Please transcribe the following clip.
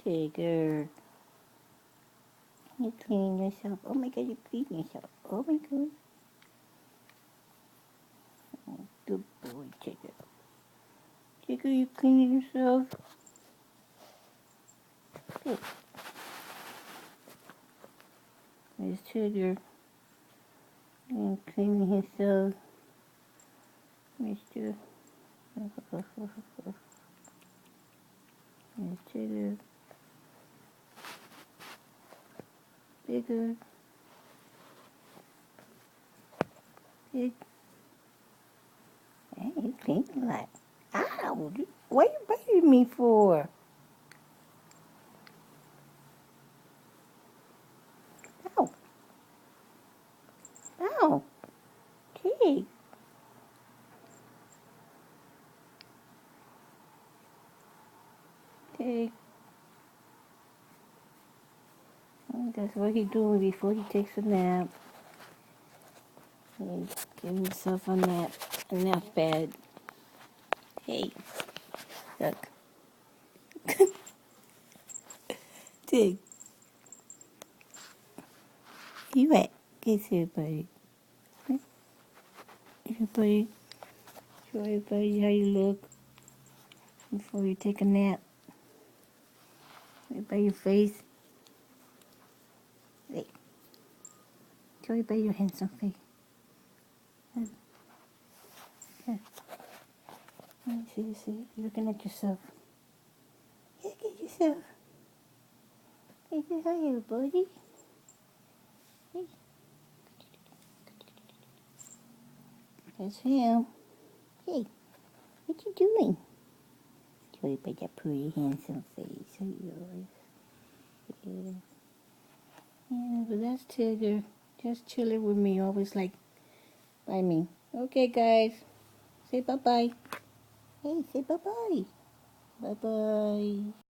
Tigger. You're cleaning yourself. Oh my god, you're cleaning yourself. Oh my god. Oh, good boy, Tigger. Tigger, you cleaning yourself? Good. There's Tigger. And cleaning himself. Mr. There's Tigger. Bigger. Big. Hey, you cleaning a lot. Ow! What are you biting me for? Ow! Ow! Tig. Tig. That's what he's doing before he takes a nap. He's giving himself a nap bed. Hey, look. Tig. You at? Get here, buddy. Everybody, show everybody how you look before you take a nap. Everybody your face. Hey. Show everybody your handsome face. Here. See. You're looking at yourself. Look at yourself. Hey, say hi, everybody. Hey. That's him. Hey, what you doing? Show everybody that pretty handsome face of yours. Yeah, but that's Tigger. Just chilling with me, always like by me. Okay, guys. Say bye-bye. Hey, say bye-bye. Bye-bye.